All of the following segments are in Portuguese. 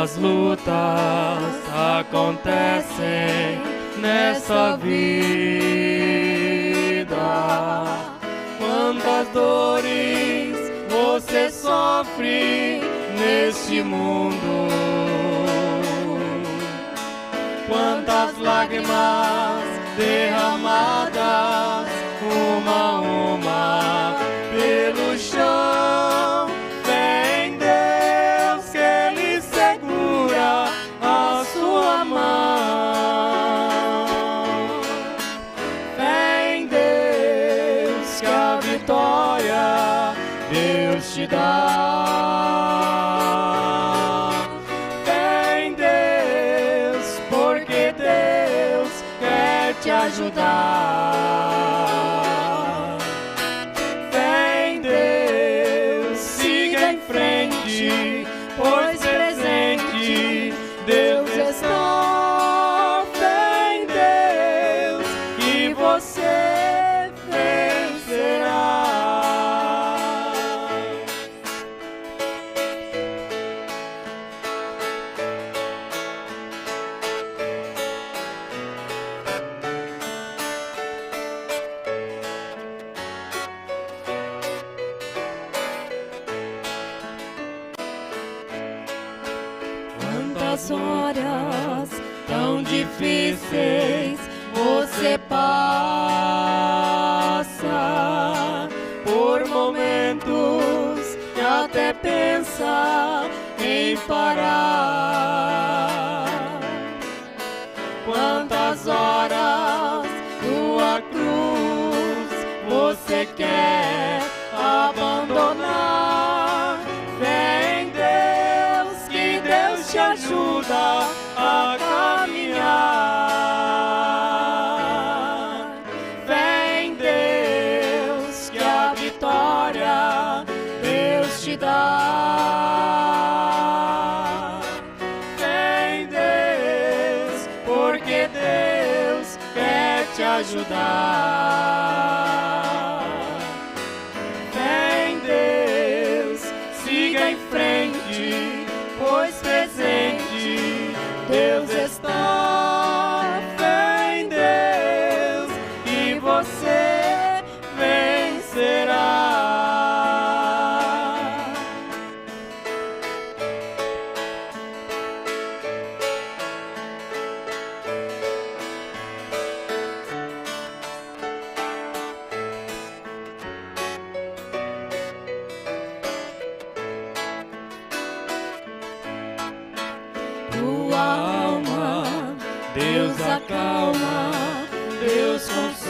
Quantas lutas acontecem nessa vida, quantas dores você sofre neste mundo, quantas lágrimas derramadas uma a uma pelo chão. Fé em Deus que Ele segura a sua mão. Fé em Deus que a vitória Deus te dá. Fé em Deus, porque Deus quer te ajudar. Fé em Deus, siga em frente, pois presente Deus está. Fé em Deus e você vencerá. Quantas horas tão difíceis você passa, por momentos que até pensa em parar. Quantas horas tua cruz você quer abandonar. Fé em Deus, que Deus te ajuda a caminhar. Fé em Deus, que a vitória Deus te dá. Fé em Deus, porque Deus quer te ajudar. Fé em Deus, siga em frente, pois presente Deus está. Fé em Deus e você vencerá. Tua alma, Deus acalma, Deus consola.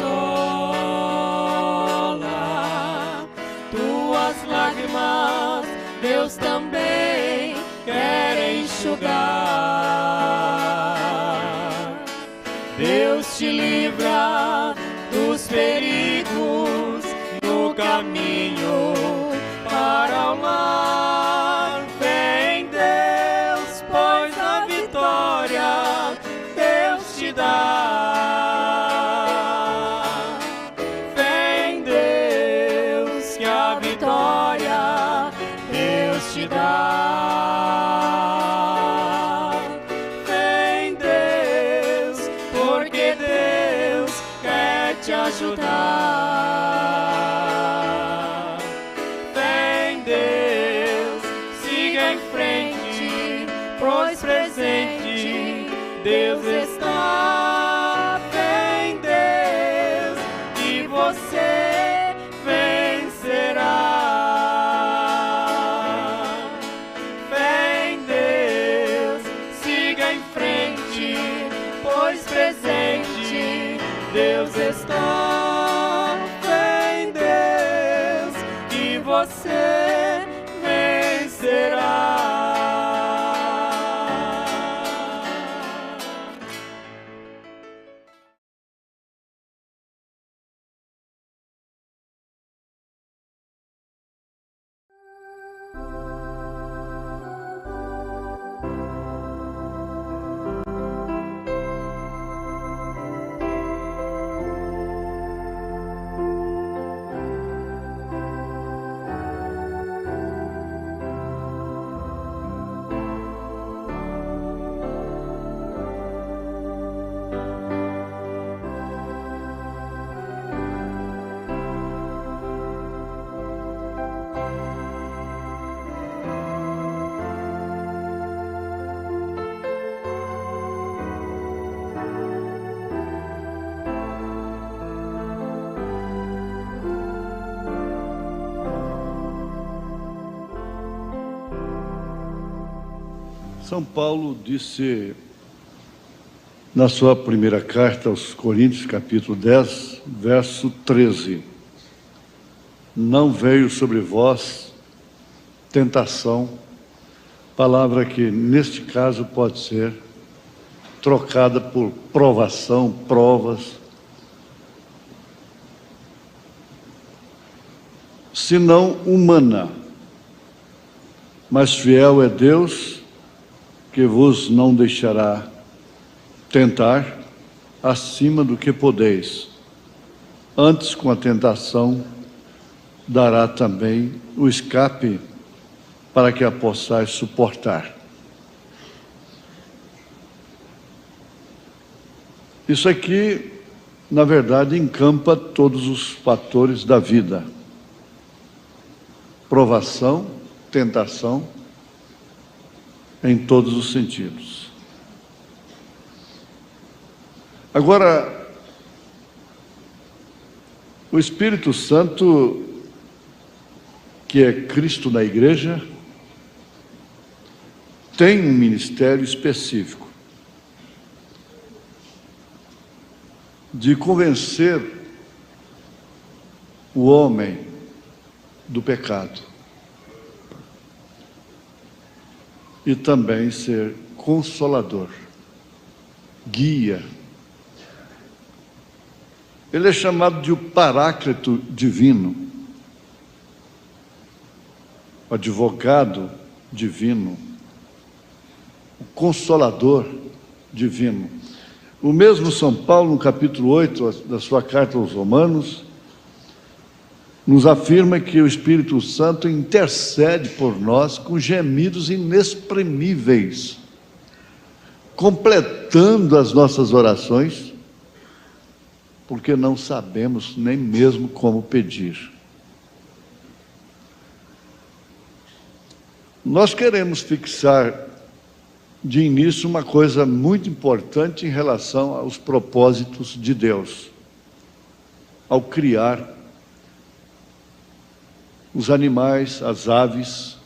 Tuas lágrimas, Deus também quer enxugar. Deus te livra dos perigos no caminho para o lar. Fé em Deus, pois a vitória Deus te dá. Fé em Deus, que a vitória Deus te dá. Fé em Deus, porque Deus quer te ajudar. Fé em Deus, siga em frente, pois presente Deus está. Fé em Deus e você vencerá. Fé em Deus, siga em frente, pois presente Deus está. Fé em Deus e você vencerá. São Paulo disse na sua primeira carta aos Coríntios, capítulo 10, verso 13: não veio sobre vós tentação, palavra que neste caso pode ser trocada por provação, provas, senão humana, mas fiel é Deus, que vos não deixará tentar acima do que podeis. Antes, com a tentação, dará também o escape para que a possais suportar. Isso aqui, na verdade, encampa todos os fatores da vida: provação, tentação, em todos os sentidos. Agora, o Espírito Santo, que é Cristo na igreja, tem um ministério específico de convencer o homem do pecado e também ser consolador, guia. Ele é chamado de o Paráclito divino, o advogado divino, o consolador divino. O mesmo São Paulo, no capítulo 8 da sua carta aos Romanos, nos afirma que o Espírito Santo intercede por nós com gemidos inexprimíveis, completando as nossas orações, porque não sabemos nem mesmo como pedir. Nós queremos fixar de início uma coisa muito importante em relação aos propósitos de Deus ao criar os animais, as aves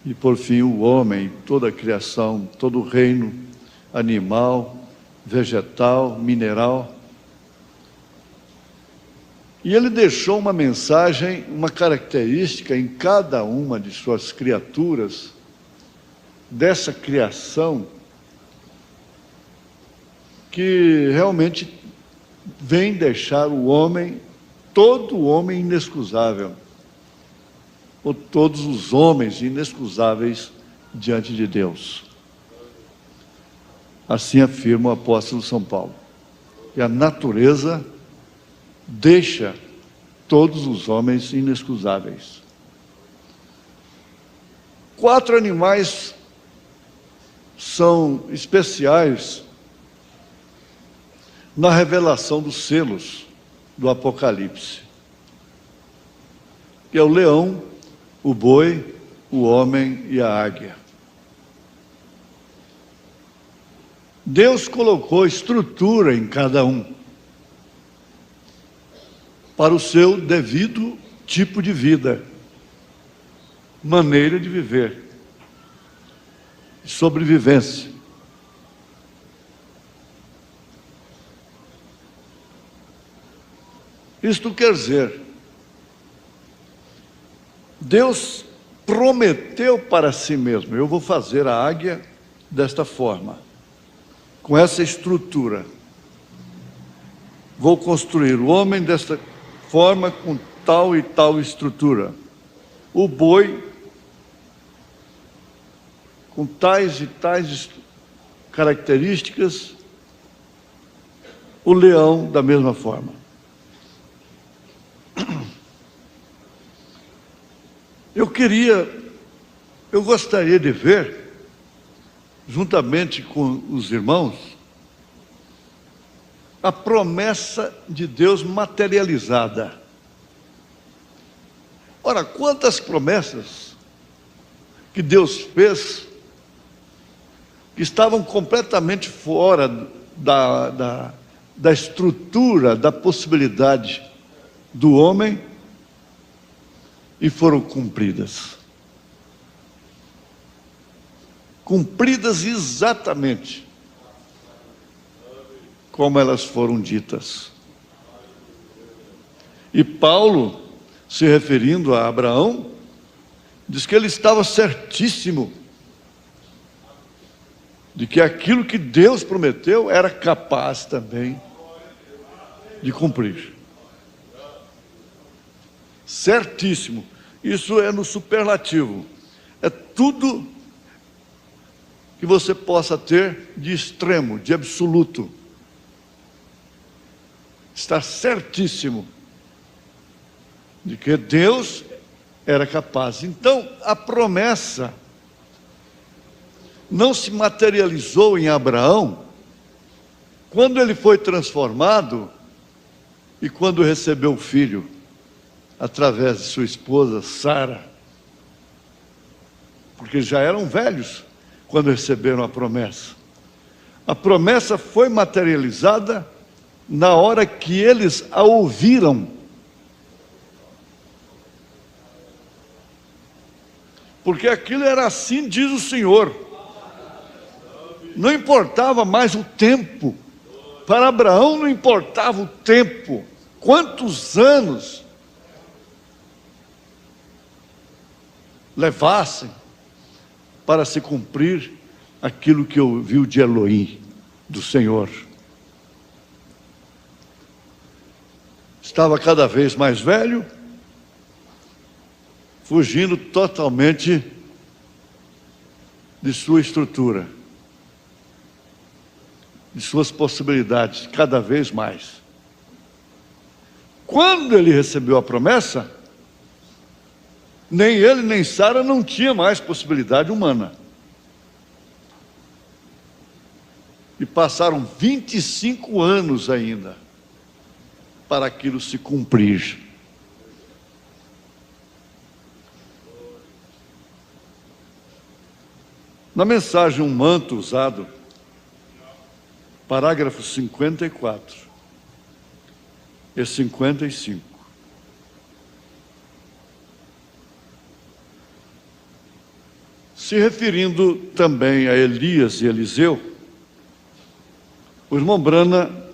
e, por fim, o homem, toda a criação, todo o reino animal, vegetal, mineral. E ele deixou uma mensagem, uma característica em cada uma de suas criaturas, dessa criação, que realmente vem deixar o homem, todo homem inexcusável, ou todos os homens inexcusáveis diante de Deus. Assim afirma o apóstolo São Paulo. E a natureza deixa todos os homens inexcusáveis. 4 animais são especiais na revelação dos selos do Apocalipse, que é o leão, o boi, o homem e a águia. Deus colocou estrutura em cada um para o seu devido tipo de vida, maneira de viver, sobrevivência. Isto quer dizer, Deus prometeu para si mesmo: eu vou fazer a águia desta forma, com essa estrutura. Vou construir o homem desta forma, com tal e tal estrutura. O boi, com tais e tais características. O leão, da mesma forma. Eu gostaria de ver, juntamente com os irmãos, a promessa de Deus materializada. Ora, quantas promessas que Deus fez que estavam completamente fora da estrutura, da possibilidade do homem, e foram cumpridas. cumpridas exatamente como elas foram ditas. E Paulo, se referindo a Abraão, diz que ele estava certíssimo de que aquilo que Deus prometeu era capaz também de cumprir. Certíssimo. Isso é no superlativo. É tudo que você possa ter de extremo, de absoluto. Está certíssimo de que Deus era capaz. Então, a promessa não se materializou em Abraão quando ele foi transformado e quando recebeu o filho através de sua esposa Sara, porque já eram velhos quando receberam a promessa. A promessa foi materializada na hora que eles a ouviram. Porque aquilo era assim, diz o Senhor. Não importava mais o tempo. Para Abraão não importava o tempo. Quantos anos levassem para se cumprir aquilo que ouviu de Elohim, do Senhor. Estava cada vez mais velho, fugindo totalmente de sua estrutura, de suas possibilidades, cada vez mais. Quando ele recebeu a promessa, nem ele nem Sara não tinha mais possibilidade humana. E passaram 25 anos ainda para aquilo se cumprir. Na mensagem Um Manto Usado, parágrafo 54 e 55. Se referindo também a Elias e Eliseu, o irmão Brana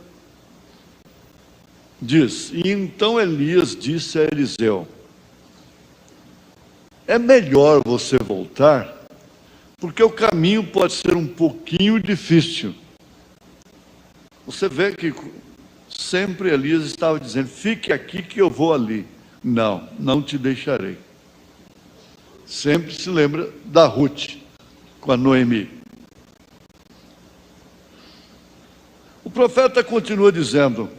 diz: e então Elias disse a Eliseu: é melhor você voltar, porque o caminho pode ser um pouquinho difícil. Você vê que sempre Elias estava dizendo: fique aqui que eu vou ali. Não, não te deixarei. Sempre se lembra da Ruth com a Noemi. O profeta continua dizendo: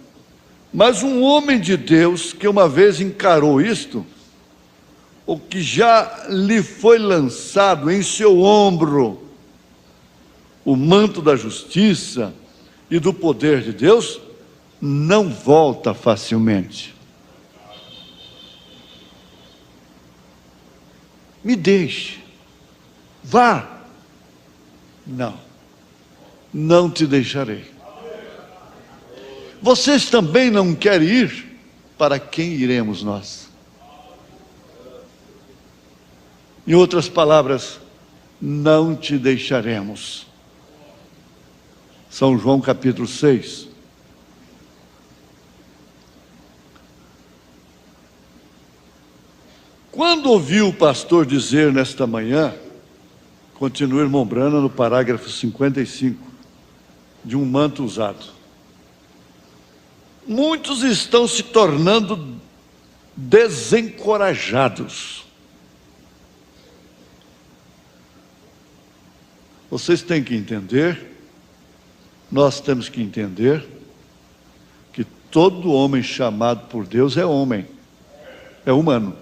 mas um homem de Deus que uma vez encarou isto, ou que já lhe foi lançado em seu ombro o manto da justiça e do poder de Deus, não volta facilmente. Me deixe, vá. Não, não te deixarei. Vocês também não querem ir? Para quem iremos nós? Em outras palavras, não te deixaremos. São João capítulo 6. Quando ouviu o pastor dizer nesta manhã, continua o irmão Brana no parágrafo 55, de Um Manto Usado: muitos estão se tornando desencorajados. Vocês têm que entender, nós temos que entender, que todo homem chamado por Deus é homem, é humano.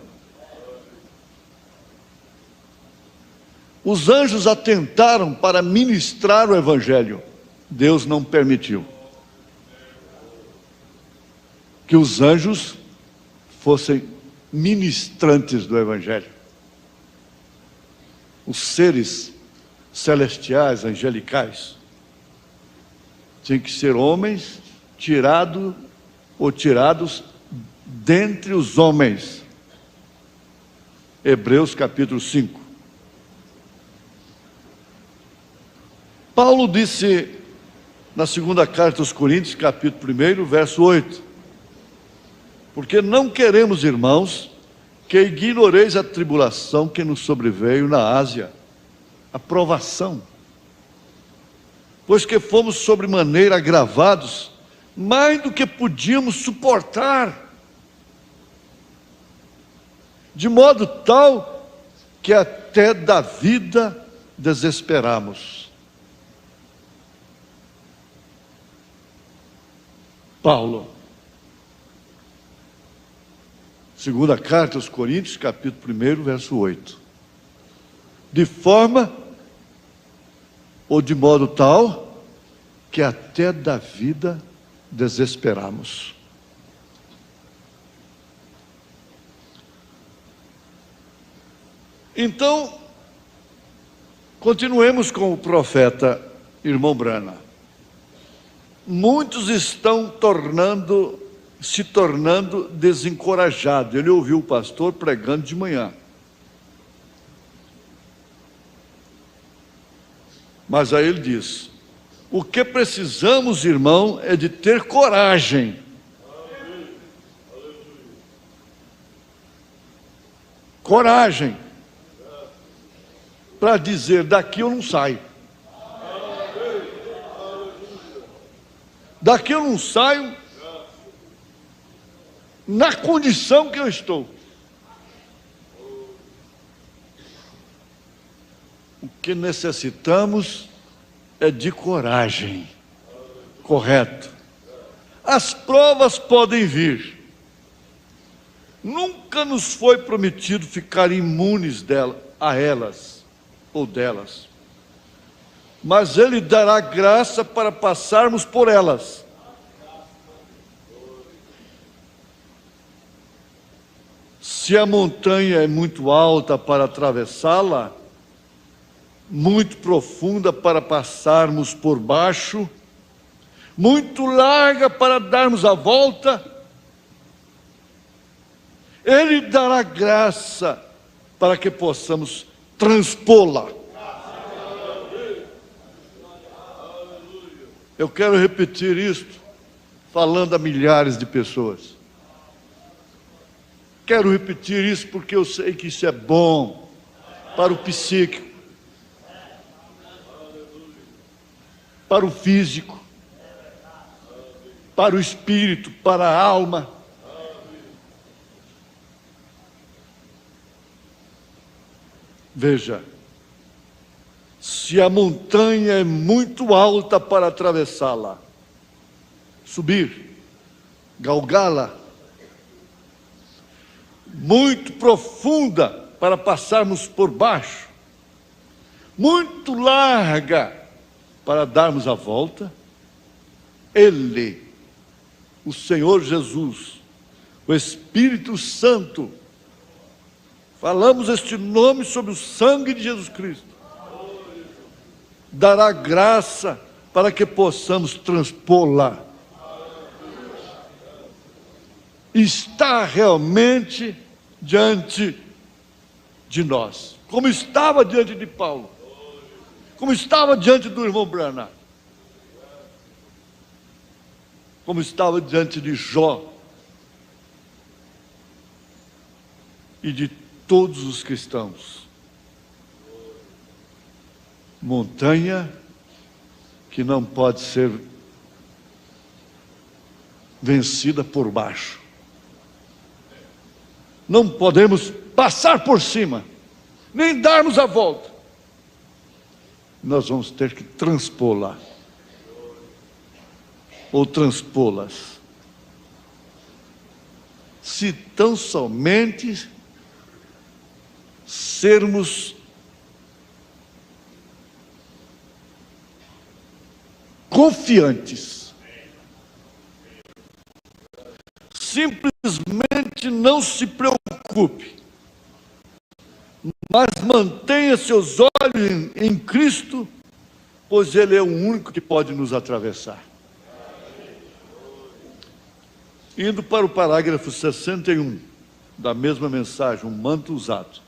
Os anjos atentaram para ministrar o Evangelho, Deus não permitiu que os anjos fossem ministrantes do Evangelho. Os seres celestiais, angelicais, tinham que ser homens tirados dentre os homens. Hebreus capítulo 5. Paulo disse na segunda carta aos Coríntios, capítulo 1, verso 8: porque não queremos, irmãos, que ignoreis a tribulação que nos sobreveio na Ásia, a provação, pois que fomos sobremaneira agravados, mais do que podíamos suportar, de modo tal que até da vida desesperamos. Paulo, segunda carta aos Coríntios, capítulo 1, verso 8. De forma ou de modo tal que até da vida desesperamos. Então, continuemos com o profeta irmão Brana. Muitos estão se tornando desencorajados. Ele ouviu o pastor pregando de manhã. Mas aí ele diz: o que precisamos, irmão, é de ter coragem. Coragem para dizer: daqui eu não saio. Daqui eu não saio na condição que eu estou. O que necessitamos é de coragem. Correto. As provas podem vir. Nunca nos foi prometido ficar imunes a elas ou delas. Mas Ele dará graça para passarmos por elas. Se a montanha é muito alta para atravessá-la, muito profunda para passarmos por baixo, muito larga para darmos a volta, Ele dará graça para que possamos transpô-la. Eu quero repetir isto, falando a milhares de pessoas. Quero repetir isso porque eu sei que isso é bom para o psíquico, para o físico, para o espírito, para a alma. Veja, se a montanha é muito alta para atravessá-la, subir, galgá-la, muito profunda para passarmos por baixo, muito larga para darmos a volta, Ele, o Senhor Jesus, o Espírito Santo, falamos este nome sobre o sangue de Jesus Cristo, dará graça para que possamos transpô-la. Está realmente diante de nós, como estava diante de Paulo, como estava diante do irmão Branham, como estava diante de Jó e de todos os cristãos. Montanha que não pode ser vencida por baixo. Não podemos passar por cima, nem darmos a volta. Nós vamos ter que transpô-la, ou transpô-las. Se tão somente sermos confiantes, simplesmente não se preocupe, mas mantenha seus olhos em Cristo, pois Ele é o único que pode nos atravessar. Indo para o parágrafo 61 da mesma mensagem, um manto usado,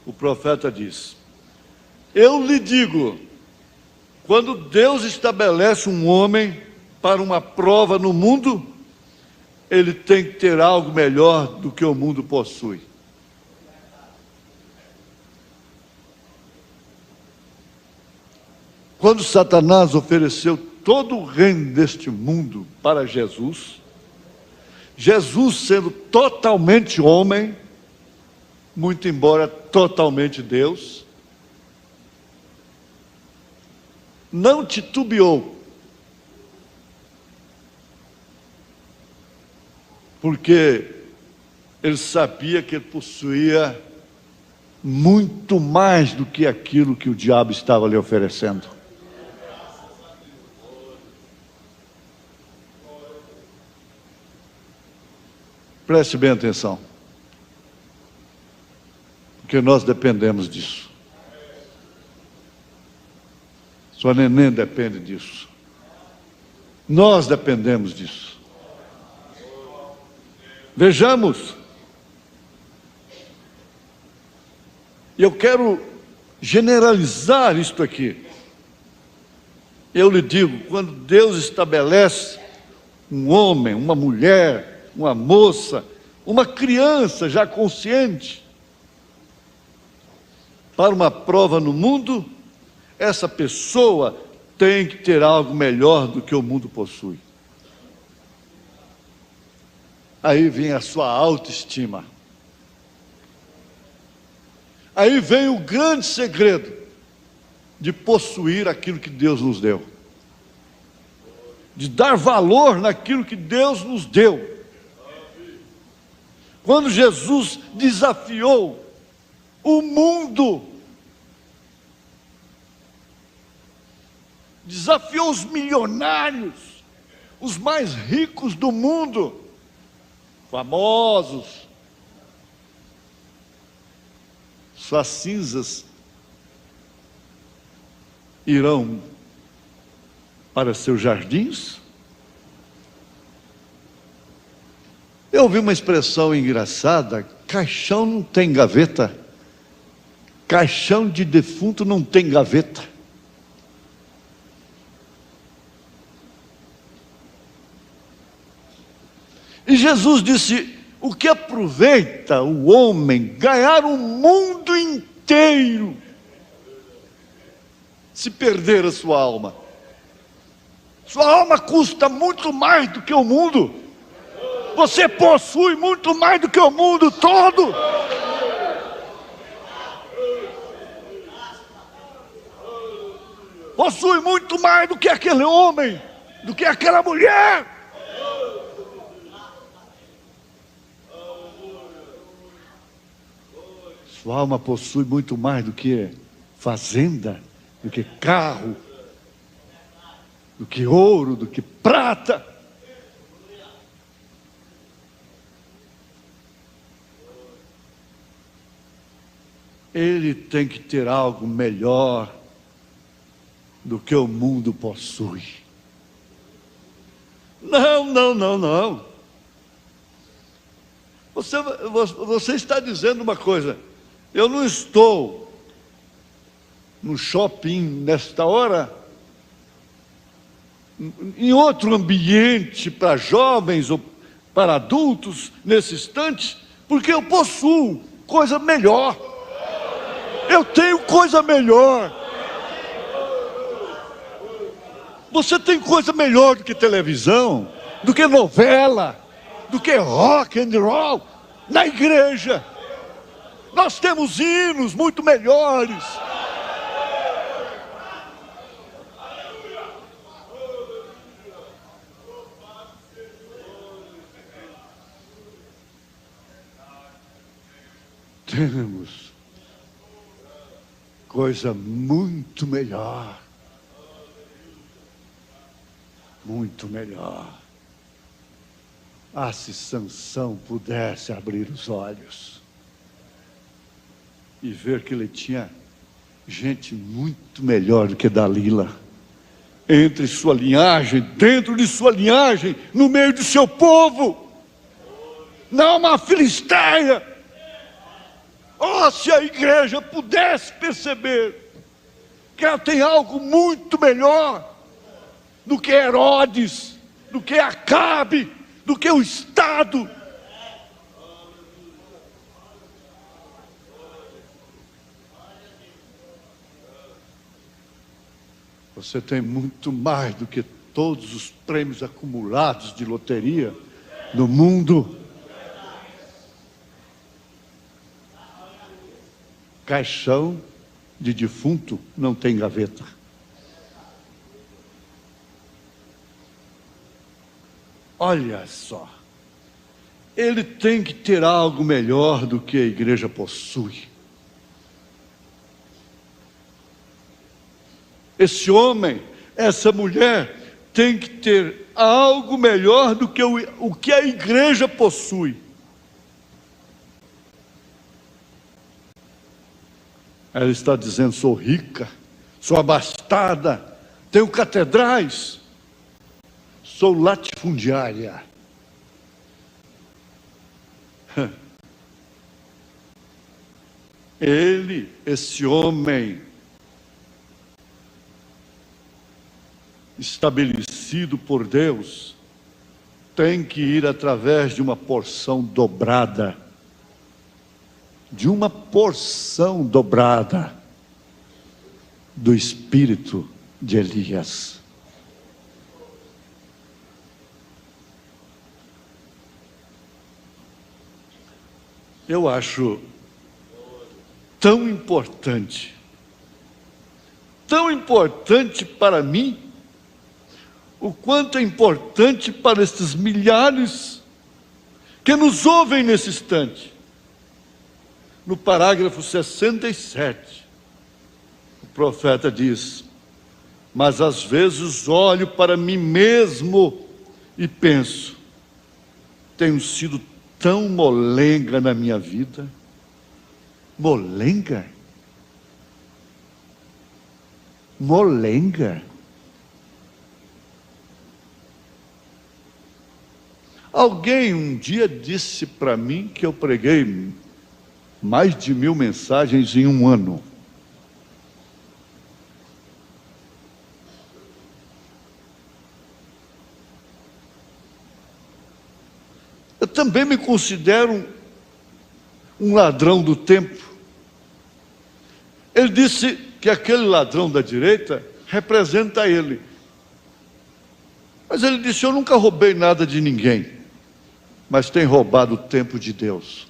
o profeta diz: eu lhe digo, Quando Deus estabelece um homem para uma prova no mundo, ele tem que ter algo melhor do que o mundo possui. Quando Satanás ofereceu todo o reino deste mundo para Jesus, Jesus sendo totalmente homem, muito embora totalmente Deus, não titubeou, porque ele sabia que ele possuía muito mais do que aquilo que o diabo estava lhe oferecendo. Preste bem atenção, porque nós dependemos disso. Sua neném depende disso. Nós dependemos disso. Vejamos. E eu quero generalizar isto aqui. Eu lhe digo, quando Deus estabelece um homem, uma mulher, uma moça, uma criança já consciente para uma prova no mundo, essa pessoa tem que ter algo melhor do que o mundo possui. Aí vem a sua autoestima. Aí vem o grande segredo de possuir aquilo que Deus nos deu, de dar valor naquilo que Deus nos deu. Quando Jesus desafiou o mundo, desafiou os milionários, os mais ricos do mundo, famosos, suas cinzas irão para seus jardins. Eu ouvi uma expressão engraçada: caixão não tem gaveta. Caixão de defunto não tem gaveta. E Jesus disse: o que aproveita o homem ganhar o mundo inteiro se perder a sua alma? Sua alma custa muito mais do que o mundo. Você possui muito mais do que o mundo todo. Possui muito mais do que aquele homem, do que aquela mulher. Sua alma possui muito mais do que fazenda, do que carro, do que ouro, do que prata. Ele tem que ter algo melhor do que o mundo possui. Não. Você está dizendo uma coisa: eu não estou no shopping nesta hora, em outro ambiente para jovens ou para adultos nesse instante, porque eu possuo coisa melhor. Eu tenho coisa melhor. Você tem coisa melhor do que televisão, do que novela, do que rock and roll. Na igreja nós temos hinos muito melhores. Temos coisa muito melhor. Muito melhor. Ah, se Sansão pudesse abrir os olhos e ver que ele tinha gente muito melhor do que Dalila entre sua linhagem, dentro de sua linhagem, no meio do seu povo. Não uma filisteia. Oh, se a igreja pudesse perceber porque ela tem algo muito melhor do que Herodes, do que Acabe, do que o Estado. Você tem muito mais do que todos os prêmios acumulados de loteria no mundo. Caixão de defunto não tem gaveta. Olha só, ele tem que ter algo melhor do que a igreja possui. Esse homem, essa mulher, tem que ter algo melhor do que o que a igreja possui. Ela está dizendo: sou rica, sou abastada, tenho catedrais, sou latifundiária. Ele, esse homem, estabelecido por Deus, tem que ir através de uma porção dobrada. De uma porção dobrada do espírito de Elias. Eu acho tão importante para mim, o quanto é importante para estes milhares que nos ouvem nesse instante. No parágrafo 67, o profeta diz: mas às vezes olho para mim mesmo e penso, tenho sido tão molenga na minha vida. Molenga? Molenga? Alguém um dia disse para mim que eu preguei mais de 1000 mensagens em um ano. Eu também me considero um ladrão do tempo. Ele disse que aquele ladrão da direita representa ele. Mas ele disse: eu nunca roubei nada de ninguém, mas tenho roubado o tempo de Deus.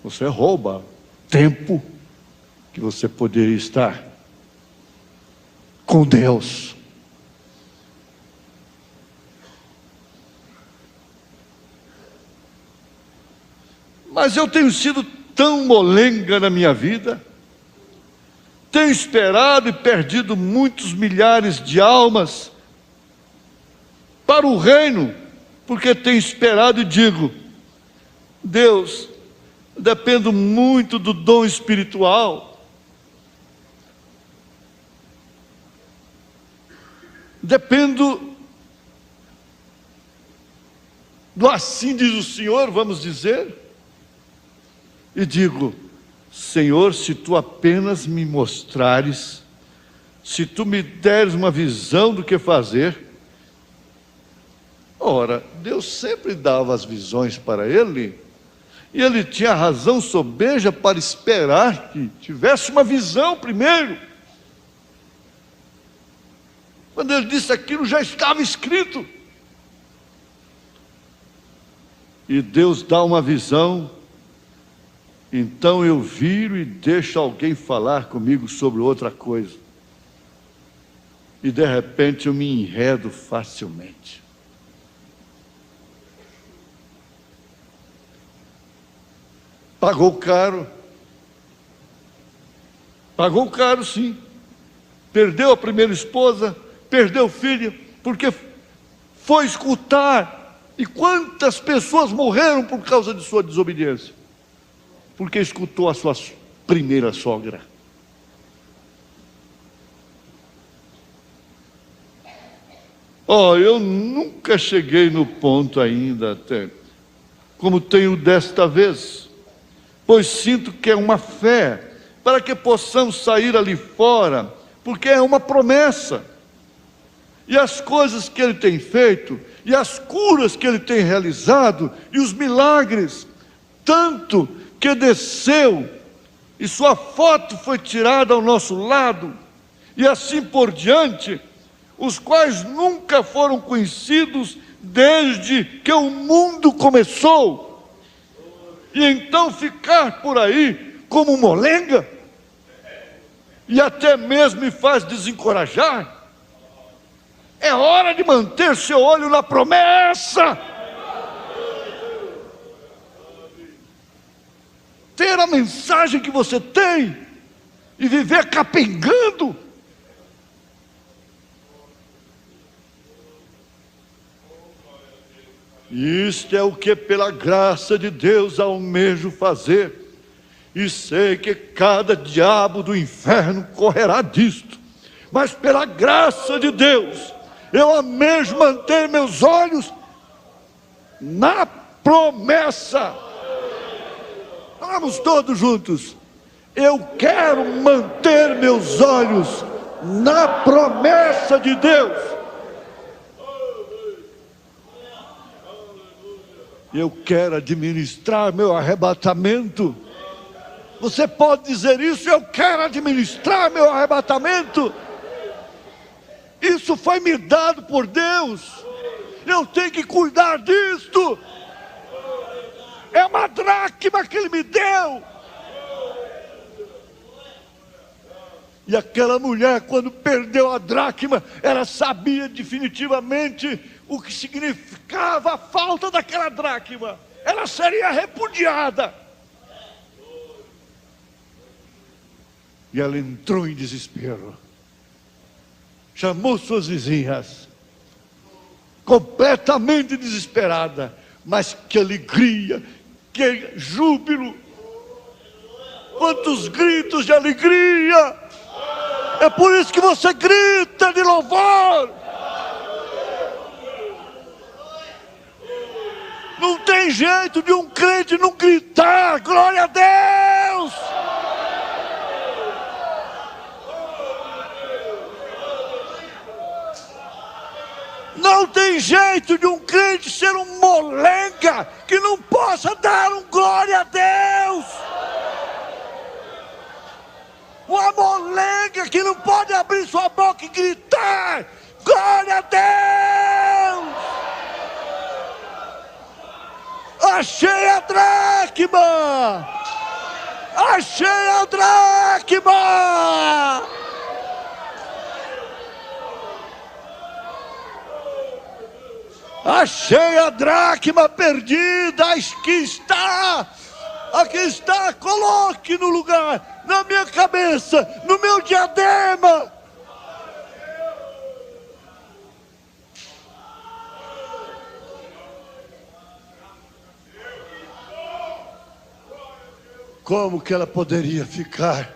Você rouba tempo que você poderia estar com Deus. Mas eu tenho sido tão molenga na minha vida, tenho esperado e perdido muitos milhares de almas para o reino, porque tenho esperado e digo: Deus, dependo muito do dom espiritual, dependo do assim diz o Senhor, vamos dizer, e digo: Senhor, se tu apenas me mostrares, se tu me deres uma visão do que fazer. Ora, Deus sempre dava as visões para ele, e ele tinha razão sobeja para esperar que tivesse uma visão primeiro. Quando ele disse aquilo, já estava escrito. E Deus dá uma visão, então eu viro e deixo alguém falar comigo sobre outra coisa. E de repente eu me enredo facilmente. Pagou caro. Pagou caro, sim. Perdeu a primeira esposa, perdeu o filho, porque foi escutar. E quantas pessoas morreram por causa de sua desobediência? Porque escutou a sua primeira sogra. Eu nunca cheguei no ponto ainda, até como tenho desta vez, pois sinto que é uma fé para que possamos sair ali fora, porque é uma promessa. E as coisas que Ele tem feito, e as curas que Ele tem realizado, e os milagres, tanto que desceu, e sua foto foi tirada ao nosso lado, e assim por diante, os quais nunca foram conhecidos desde que o mundo começou, e então ficar por aí como molenga, e até mesmo me faz desencorajar. É hora de manter seu olho na promessa, ter a mensagem que você tem, e viver capengando. Isto é o que pela graça de Deus almejo fazer, e sei que cada diabo do inferno correrá disto, mas pela graça de Deus, eu almejo manter meus olhos na promessa. Vamos todos juntos. Eu quero manter meus olhos na promessa de Deus. Eu quero administrar meu arrebatamento. Você pode dizer isso? Eu quero administrar meu arrebatamento. Isso foi me dado por Deus. Eu tenho que cuidar disto. É uma dracma que Ele me deu. E aquela mulher, quando perdeu a dracma, ela sabia definitivamente o que significava a falta daquela dracma. Ela seria repudiada. E ela entrou em desespero. Chamou suas vizinhas, completamente desesperada. Mas que alegria, que júbilo, quantos gritos de alegria. É por isso que você grita de louvor. Não tem jeito de um crente não gritar glória a Deus. Não tem jeito de um crente ser um molenga que não possa dar um glória a Deus. Uma molenga que não pode abrir sua boca e gritar glória a Deus. Achei a dracma! Achei a dracma! Achei a dracma perdida, aqui está, coloque no lugar, na minha cabeça, no meu diadema. Como que ela poderia ficar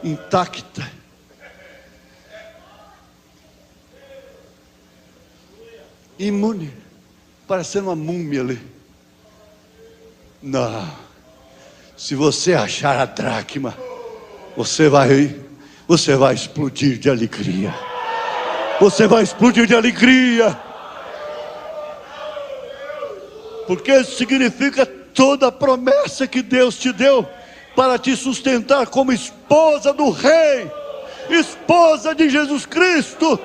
intacta? Imune, parecendo uma múmia ali. Não, se você achar a dracma, você vai explodir de alegria. Você vai explodir de alegria, porque isso significa toda a promessa que Deus te deu para te sustentar como esposa do Rei, esposa de Jesus Cristo.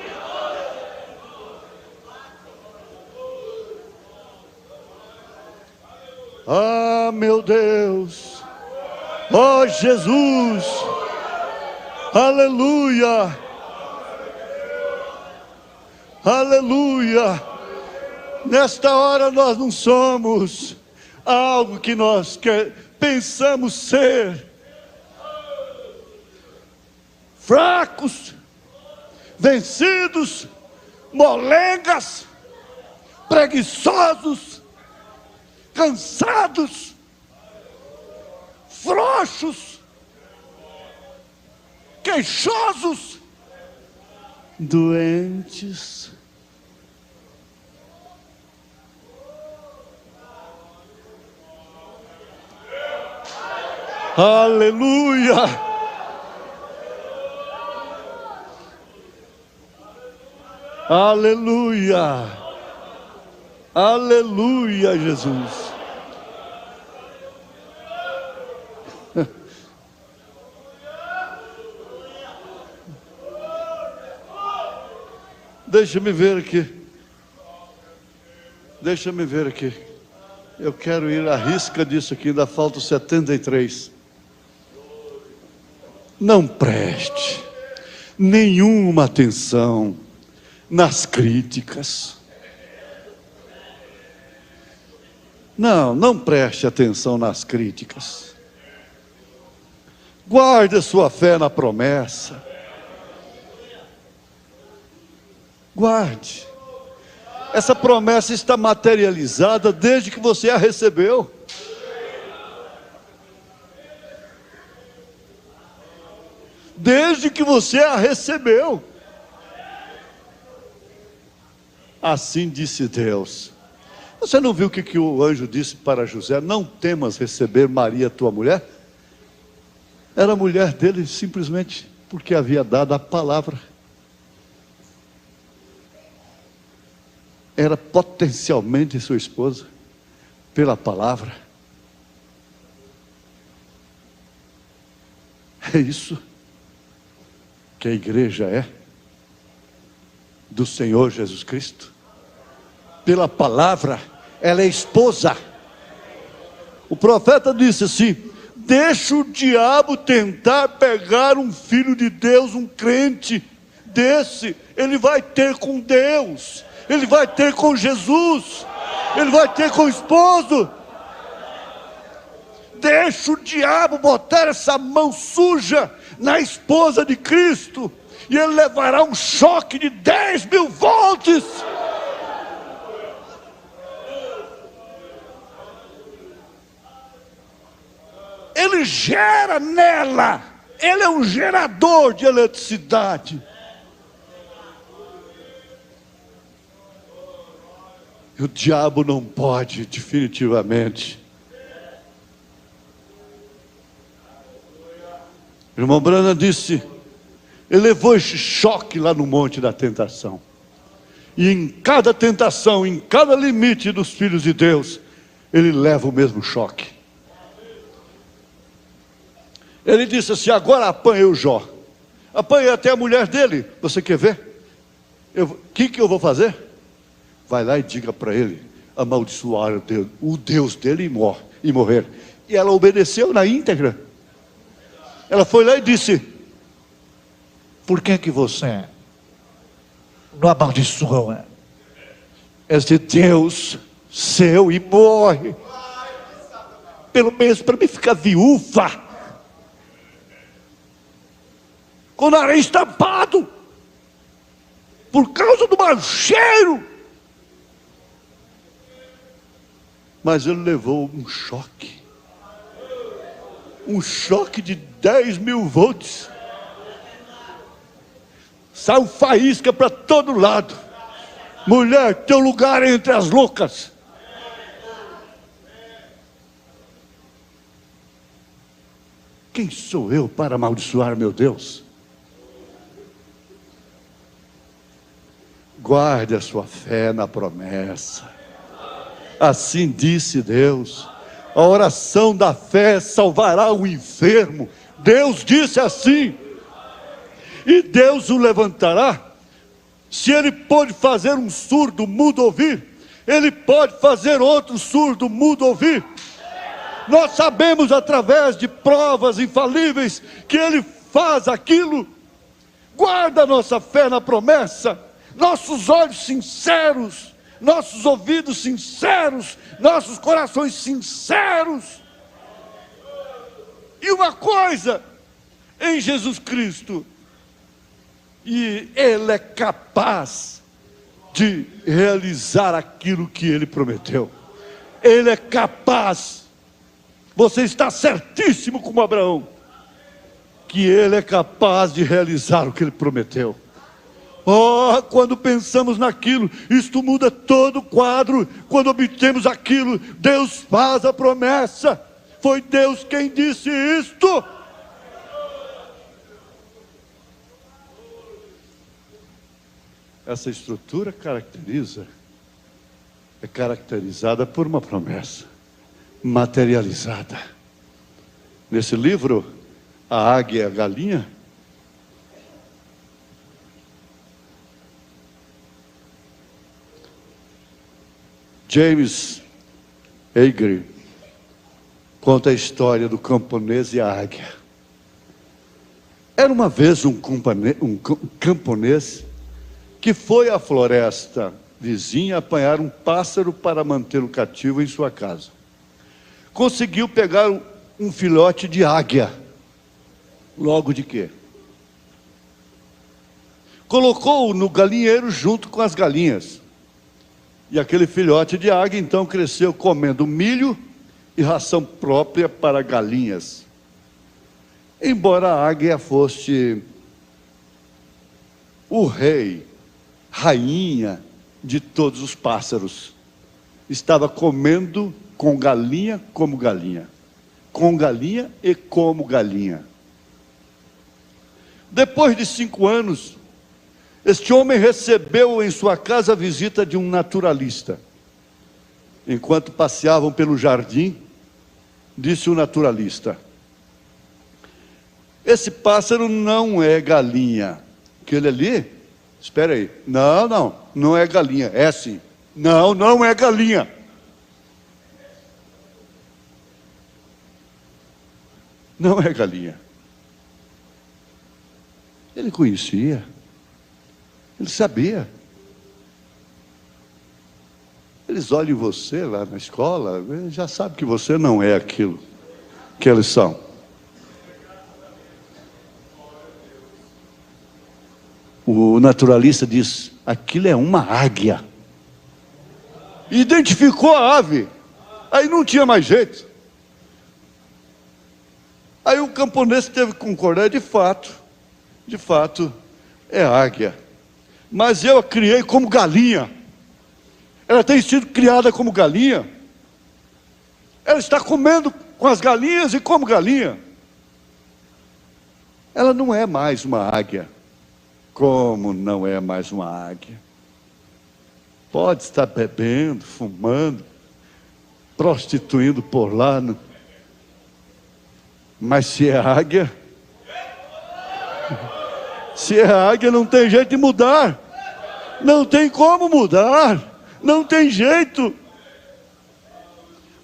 Ah, meu Deus, ó Jesus, aleluia, aleluia. Nesta hora nós não somos algo que nós pensamos ser. Fracos, vencidos, molengas, preguiçosos, cansados, frouxos, queixosos, doentes. Aleluia! Aleluia! Aleluia, Jesus! Deixa-me ver aqui. Deixa-me ver aqui. Eu quero ir à risca disso aqui, ainda faltam 73. Não preste nenhuma atenção nas críticas. Não preste atenção nas críticas. Guarde a sua fé na promessa. Guarde. Essa promessa está materializada desde que você a recebeu. Desde que você a recebeu. Assim disse Deus. Você não viu o que o anjo disse para José? Não temas receber Maria, tua mulher. Era a mulher dele simplesmente porque havia dado a palavra. Era potencialmente sua esposa, pela palavra. É isso que a igreja é do Senhor Jesus Cristo. Pela palavra, ela é esposa. O profeta disse assim: deixa o diabo tentar pegar um filho de Deus, um crente desse, ele vai ter com Deus. Ele vai ter com Jesus. Ele vai ter com o esposo. Deixa o diabo botar essa mão suja na esposa de Cristo, e ele levará um choque de 10.000 volts. Ele gera nela. Ele é um gerador de eletricidade. E o diabo não pode, definitivamente. O irmão Branham disse, ele levou esse choque lá no monte da tentação. E em cada tentação, em cada limite dos filhos de Deus, ele leva o mesmo choque. Ele disse assim: agora apanhei o Jó. Apanhei até a mulher dele. Você quer ver? O que eu vou fazer? Vai lá e diga para ele amaldiçoar o Deus dele e morrer. E ela obedeceu na íntegra. Ela foi lá e disse: por que você não amaldiçoa esse Deus seu e morre? Pelo menos para mim ficar viúva, com o nariz tampado, por causa do mau cheiro. Mas ele levou um choque de 10.000 volts. Saiu faísca para todo lado. Mulher, teu lugar é entre as loucas. Quem sou eu para amaldiçoar meu Deus? Guarde a sua fé na promessa. Assim disse Deus. A oração da fé salvará o enfermo. Deus disse assim. E Deus o levantará. Se ele pode fazer um surdo mudo ouvir, ele pode fazer outro surdo mudo ouvir. Nós sabemos através de provas infalíveis que ele faz aquilo. Guarda a nossa fé na promessa. Nossos olhos sinceros, nossos ouvidos sinceros, nossos corações sinceros. E uma coisa, em Jesus Cristo, e Ele é capaz de realizar aquilo que Ele prometeu. Ele é capaz. Você está certíssimo como Abraão, que Ele é capaz de realizar o que Ele prometeu. Oh, quando pensamos naquilo, isto muda todo o quadro. Quando obtemos aquilo, Deus faz a promessa. Foi Deus quem disse isto. essa estrutura é caracterizada por uma promessa materializada. Nesse livro, A Águia e a Galinha, James Agri conta a história do camponês e a águia. Era uma vez um camponês que foi à floresta vizinha apanhar um pássaro para mantê-lo cativo em sua casa. Conseguiu pegar um filhote de águia. Logo de quê? Colocou-o no galinheiro junto com as galinhas. E aquele filhote de águia então cresceu comendo milho e ração própria para galinhas. Embora a águia fosse o rei, rainha de todos os pássaros, estava comendo com galinha como galinha, com galinha e como galinha. Depois de 5 anos, este homem recebeu em sua casa a visita de um naturalista. Enquanto passeavam pelo jardim, disse o naturalista: esse pássaro não é galinha. Aquele ali, espera aí, não é galinha, é sim. Não é galinha. Não é galinha. Ele conhecia. Ele sabia. Eles olham você lá na escola, já sabem que você não é aquilo que eles são. O naturalista diz: aquilo é uma águia. Identificou a ave. Aí não tinha mais jeito. Aí o camponês teve que concordar: de fato, é águia. Mas eu a criei como galinha. Ela tem sido criada como galinha. Ela está comendo com as galinhas e como galinha. Ela não é mais uma águia. Como não é mais uma águia? Pode estar bebendo, fumando, prostituindo por lá, mas se é águia, não tem jeito de mudar. Não tem como mudar. Não tem jeito.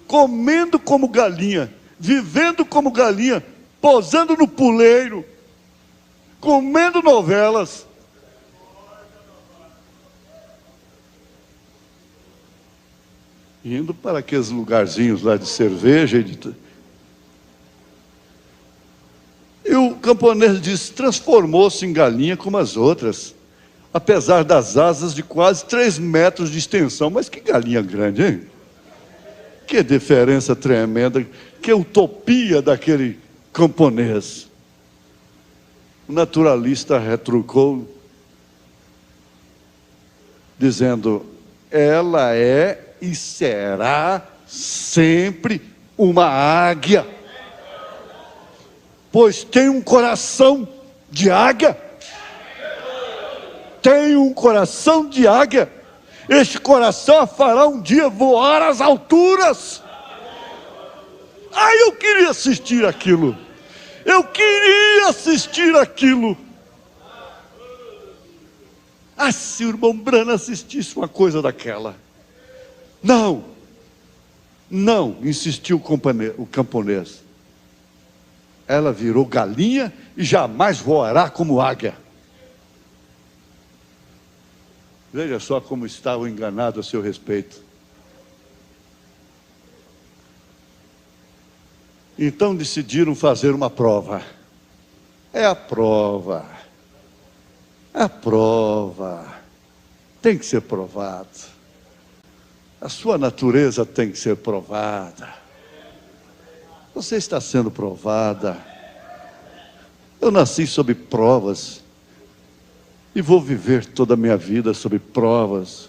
Comendo como galinha, vivendo como galinha, posando no puleiro, comendo novelas. Indo para aqueles lugarzinhos lá de cerveja e o camponês diz: transformou-se em galinha como as outras, apesar das asas de quase 3 metros de extensão. Mas que galinha grande, hein? Que diferença tremenda, que utopia daquele camponês. O naturalista retrucou, dizendo: ela é e será sempre uma águia, pois tem um coração de águia. Tem um coração de águia. Este coração a fará um dia voar às alturas. Eu queria assistir aquilo. Se o irmão Brana assistisse uma coisa daquela. Não, insistiu o camponês. Ela virou galinha e jamais voará como águia. Veja só como estavam enganados a seu respeito. Então decidiram fazer uma prova. É a prova. Tem que ser provado. A sua natureza tem que ser provada. Você está sendo provada. Eu nasci sob provas. E vou viver toda a minha vida sob provas.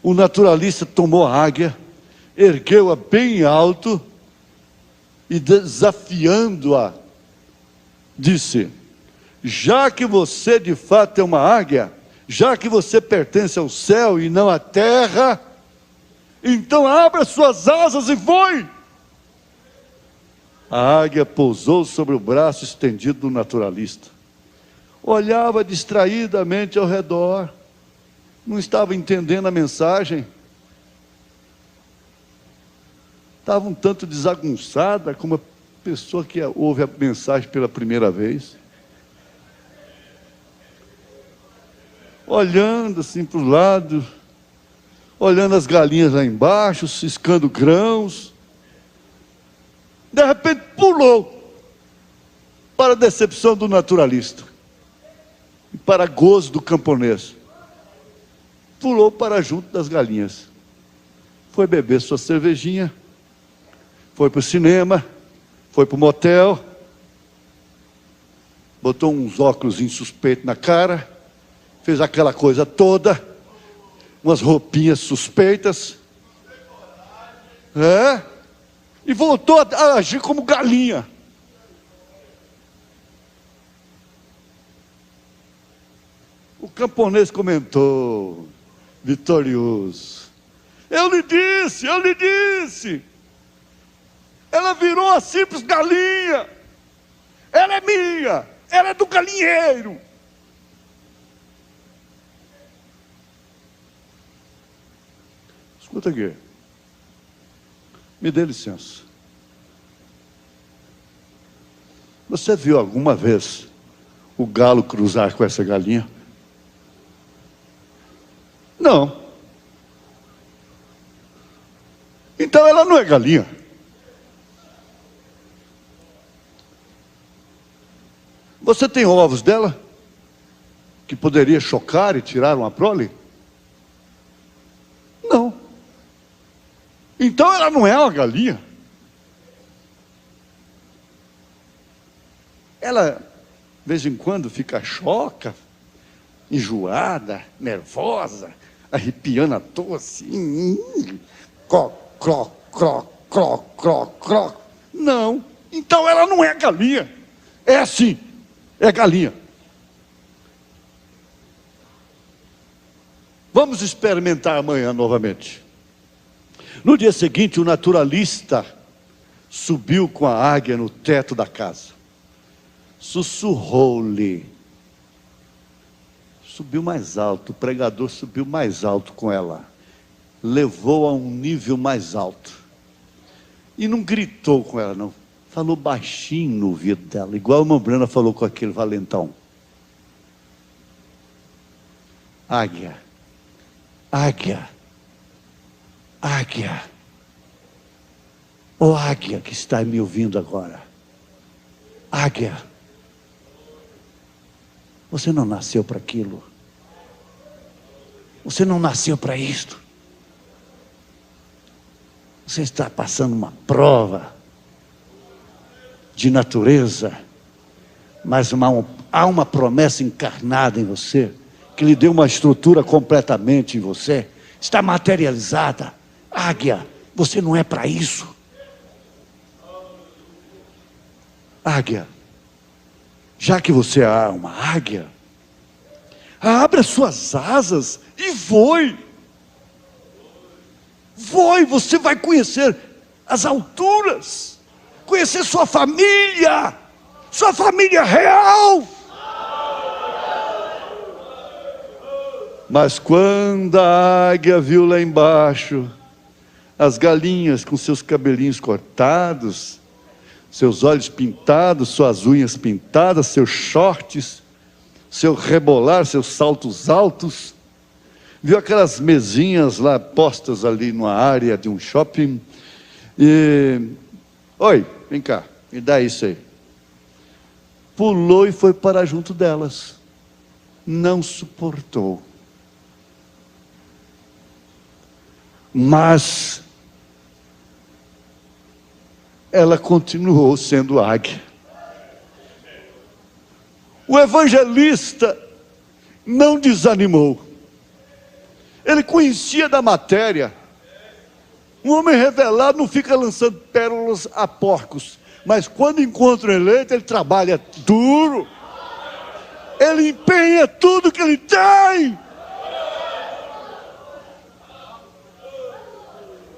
O naturalista tomou a águia, ergueu-a bem alto e, desafiando-a, disse: já que você de fato é uma águia, já que você pertence ao céu e não à terra, então abra suas asas e voe. A águia pousou sobre o braço estendido do naturalista. Olhava distraidamente ao redor. Não estava entendendo a mensagem. Estava um tanto desagunçada, como a pessoa que ouve a mensagem pela primeira vez. Olhando assim para o lado, olhando as galinhas lá embaixo, ciscando grãos. De repente pulou, para a decepção do naturalista e para gozo do camponês. Pulou para junto das galinhas. Foi beber sua cervejinha, foi para o cinema, foi para o motel, botou uns óculos insuspeitos na cara, fez aquela coisa toda, umas roupinhas suspeitas, e voltou a agir como galinha. O camponês comentou, vitorioso: eu lhe disse, ela virou a simples galinha, ela é minha, ela é do galinheiro. Escuta aqui, me dê licença. Você viu alguma vez o galo cruzar com essa galinha? Não. Então ela não é galinha. Você tem ovos dela que poderia chocar e tirar uma prole? Não. Então ela não é uma galinha. Ela, de vez em quando, fica choca, enjoada, nervosa, arrepiando à toa assim. Croc, croc, croc, croc, croc, croc. Não. Então ela não é galinha. É assim. É galinha. Vamos experimentar amanhã novamente. No dia seguinte, o naturalista subiu com a águia no teto da casa. Sussurrou-lhe. Subiu mais alto, o pregador subiu mais alto com ela. Levou a um nível mais alto. E não gritou com ela, não. Falou baixinho no ouvido dela, igual a irmã Brana falou com aquele valentão. Águia, águia, águia. Ó águia que está me ouvindo agora. Águia, você não nasceu para aquilo. Você não nasceu para isto. Você está passando uma prova de natureza, mas há uma promessa encarnada em você, que lhe deu uma estrutura completamente em você, está materializada. Águia, você não é para isso. Águia, já que você é uma águia, abra suas asas e voe. Voe, você vai conhecer as alturas, conhecer sua família real. Mas quando a águia viu lá embaixo as galinhas com seus cabelinhos cortados, seus olhos pintados, suas unhas pintadas, seus shorts, seu rebolar, seus saltos altos, viu aquelas mesinhas lá postas ali numa área de um shopping e... Oi, vem cá, me dá isso aí. Pulou e foi para junto delas. Não suportou. Mas ela continuou sendo águia. O evangelista não desanimou. Ele conhecia da matéria. Um homem revelado não fica lançando pérolas a porcos, mas quando encontra um eleito, ele trabalha duro. Ele empenha tudo que ele tem.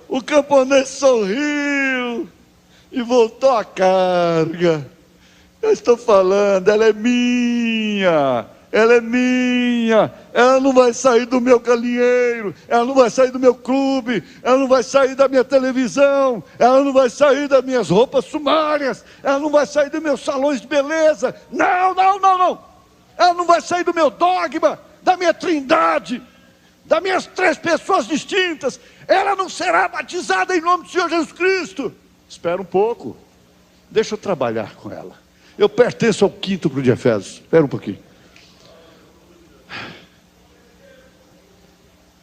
O camponês sorriu e voltou à carga. Eu estou falando, ela é minha. Ela é minha, ela não vai sair do meu galinheiro, ela não vai sair do meu clube, ela não vai sair da minha televisão, ela não vai sair das minhas roupas sumárias, ela não vai sair dos meus salões de beleza, não, não, não, não, ela não vai sair do meu dogma, da minha trindade, das minhas 3 pessoas distintas, ela não será batizada em nome do Senhor Jesus Cristo. Espera um pouco, deixa eu trabalhar com ela. Eu pertenço ao 5º livro de Efésios, espera um pouquinho.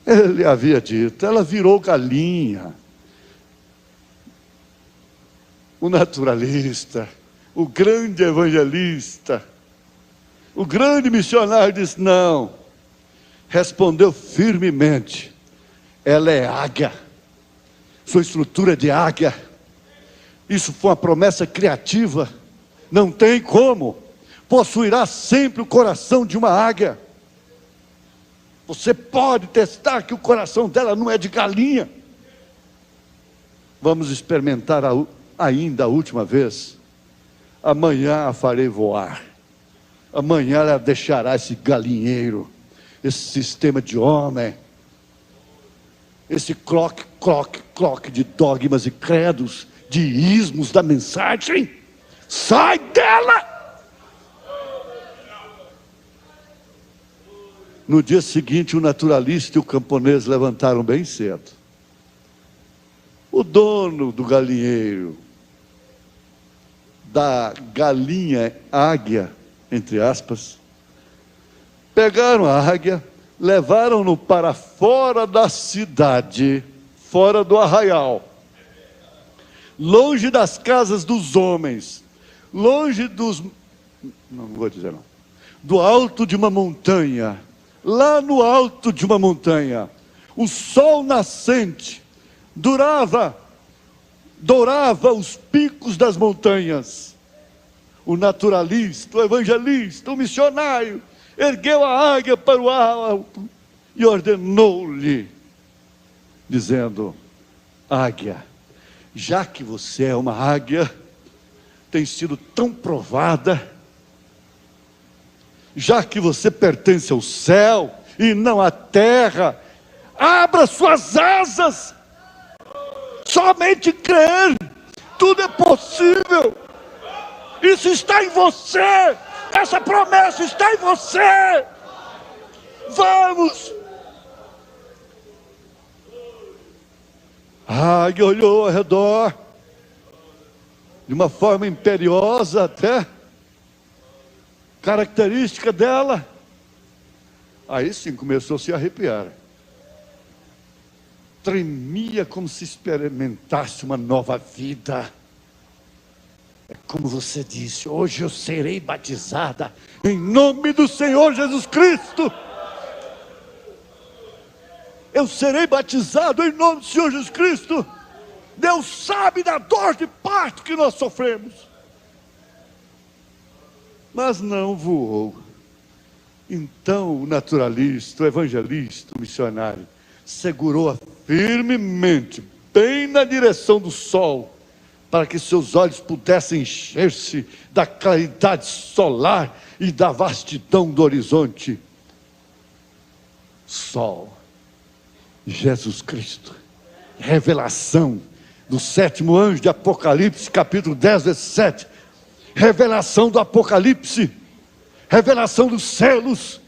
Ele havia dito, ela virou galinha. O naturalista, o grande evangelista, o grande missionário disse, não. Respondeu firmemente, ela é águia, sua estrutura é de águia. Isso foi uma promessa criativa, não tem como. Possuirá sempre o coração de uma águia. Você pode testar que o coração dela não é de galinha. Vamos experimentar ainda a última vez. Amanhã a farei voar. Amanhã ela deixará esse galinheiro, esse sistema de homem, esse cloque de dogmas e credos, de ismos da mensagem. Sai dela! No dia seguinte, o naturalista e o camponês levantaram bem cedo. O dono do galinheiro, da galinha águia, entre aspas, pegaram a águia, levaram-no para fora da cidade, fora do arraial, longe das casas dos homens, longe dos... não vou dizer não. Do alto de uma montanha. Lá no alto de uma montanha, o sol nascente dourava os picos das montanhas. O naturalista, o evangelista, o missionário, ergueu a águia para o alto e ordenou-lhe, dizendo, águia, já que você é uma águia, tem sido tão provada, já que você pertence ao céu e não à terra, abra suas asas, somente crer, tudo é possível, isso está em você, essa promessa está em você, vamos. A águia olhou ao redor, de uma forma imperiosa até, característica dela, aí sim começou a se arrepiar, tremia como se experimentasse uma nova vida. É como você disse, hoje eu serei batizada em nome do Senhor Jesus Cristo. Eu serei batizado em nome do Senhor Jesus Cristo. Deus sabe da dor de parto que nós sofremos. Mas não voou. Então o naturalista, o evangelista, o missionário, segurou-a firmemente, bem na direção do sol, para que seus olhos pudessem encher-se da claridade solar e da vastidão do horizonte. Sol, Jesus Cristo, revelação do 7º anjo de Apocalipse, capítulo 10, versículo 7, revelação do Apocalipse, revelação dos selos.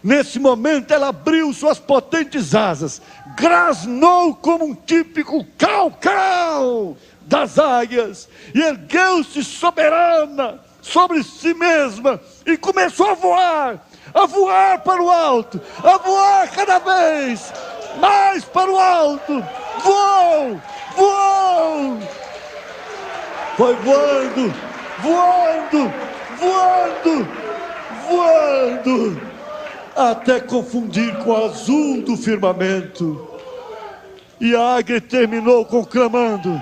Nesse momento ela abriu suas potentes asas, grasnou como um típico cau-cau das águias, e ergueu-se soberana sobre si mesma, e começou a voar para o alto, a voar cada vez mais para o alto, voou, voou, foi voando, voando, voando, voando, até confundir com o azul do firmamento. E a águia terminou conclamando: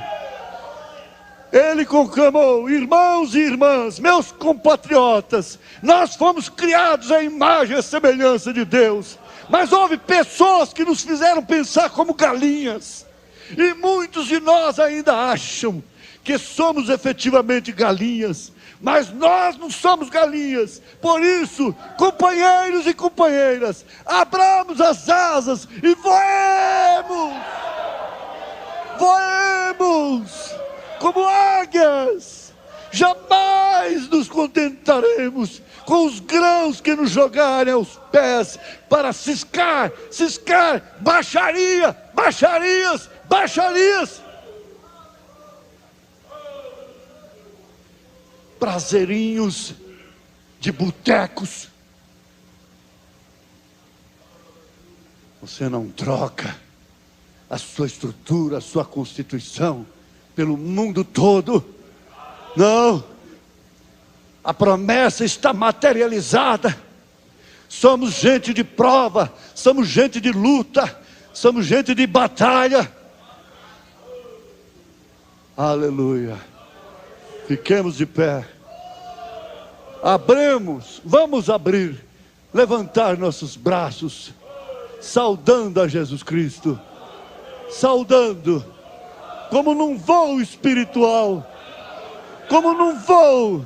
Ele conclamou: irmãos e irmãs, meus compatriotas, nós fomos criados à imagem e semelhança de Deus, mas houve pessoas que nos fizeram pensar como galinhas, e muitos de nós ainda acham que somos efetivamente galinhas, mas nós não somos galinhas. Por isso, companheiros e companheiras, abramos as asas e voemos! Voemos como águias! Jamais nos contentaremos com os grãos que nos jogarem aos pés para ciscar, baixaria, baixarias. Prazerinhos de botecos. Você não troca a sua estrutura, a sua constituição pelo mundo todo. Não. A promessa está materializada. Somos gente de prova, somos gente de luta, somos gente de batalha. Aleluia. Fiquemos de pé. Vamos abrir, levantar nossos braços, saudando a Jesus Cristo, saudando, como num voo espiritual, como num voo.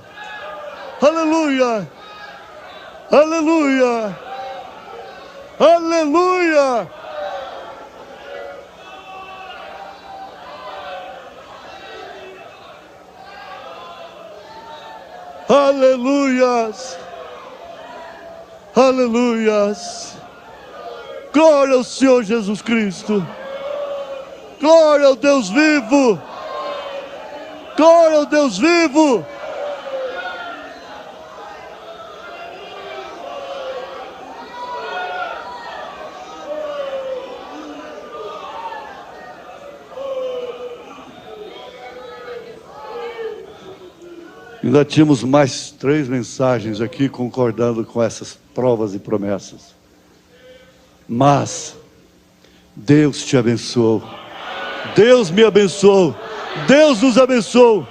Aleluia, aleluia, aleluia. Aleluias, aleluias, glória ao Senhor Jesus Cristo, glória ao Deus vivo, glória ao Deus vivo. Ainda tínhamos mais 3 mensagens aqui concordando com essas provas e promessas. Mas Deus te abençoou. Deus me abençoou. Deus nos abençoou.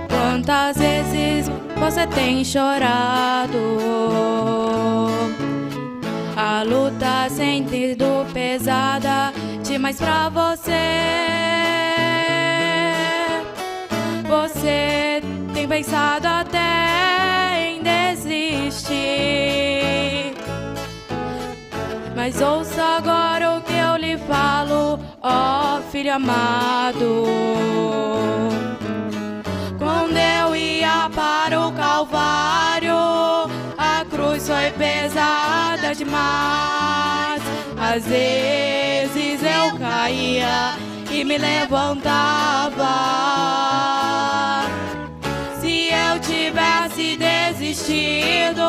Quantas vezes você tem chorado? A luta tem sido pesada demais pra você. Você tem pensado até em desistir. Mas ouça agora o que eu lhe falo, ó filho amado. Quando eu ia para o Calvário, a cruz foi pesada demais. Às vezes eu caía e me levantava. Se eu tivesse desistido,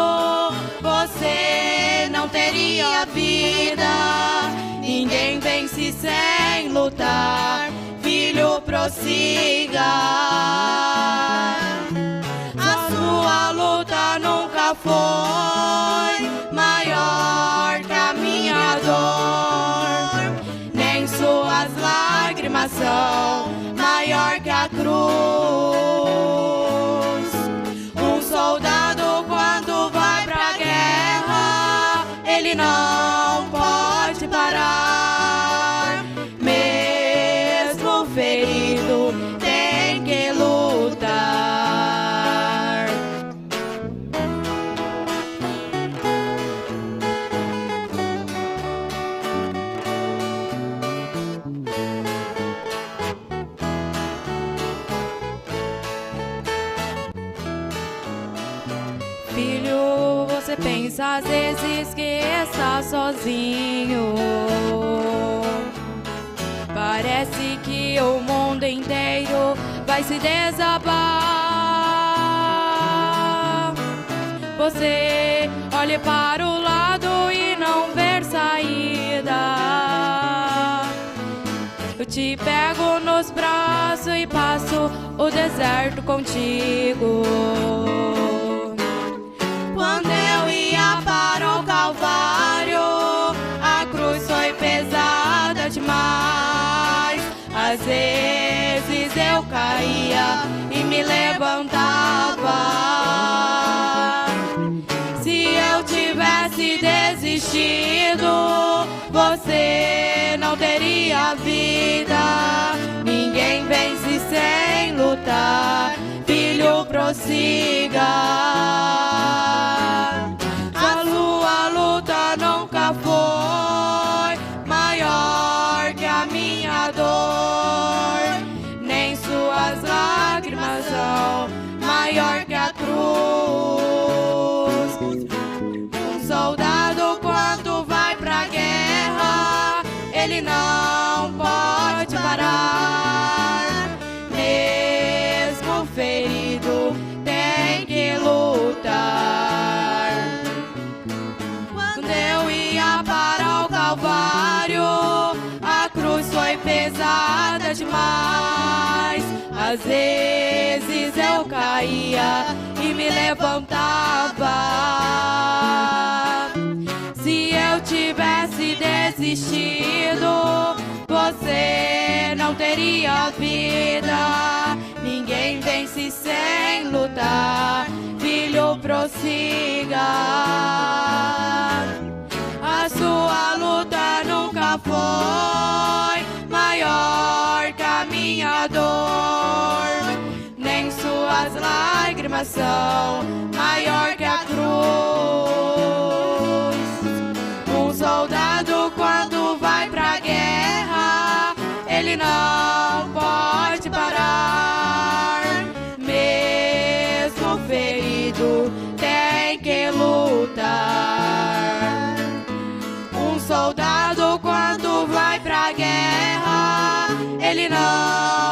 você não teria vida. Ninguém vence sem lutar. Filho, prossiga. A sua luta nunca foi maior que a minha dor, nem suas lágrimas são maior que a cruz. Um soldado quando vai pra guerra, ele não pode parar. Mesmo ferido, tem que lutar. Filho, você pensa às vezes que está sozinho. Parece que o mundo inteiro vai se desabar. Você olhe para o lado Te pego nos braços e passo o deserto contigo. Quando eu ia para o Calvário, a cruz foi pesada demais. Às vezes eu caía e me levantava. Se eu tivesse desistido, você não teria vida. Ninguém vence sem lutar, filho, prossiga. Sua luta nunca foi maior que a minha dor, nem suas lágrimas são maior que a cruz. Um soldado quando vai pra guerra, ele não pode parar. Mesmo ferido, tem que lutar. Quando eu ia para o Calvário, a cruz foi pesada demais. Às vezes eu caía e me levantava. Se eu tivesse desistido, você não teria vida. Ninguém vence sem lutar, filho, prossiga. A sua luta nunca foi maior que a minha dor, nem suas lágrimas são maior que a cruz. Um soldado quando vai pra guerra, ele não pode parar. Mesmo ferido, tem que lutar. Um soldado quando vai pra guerra, ele não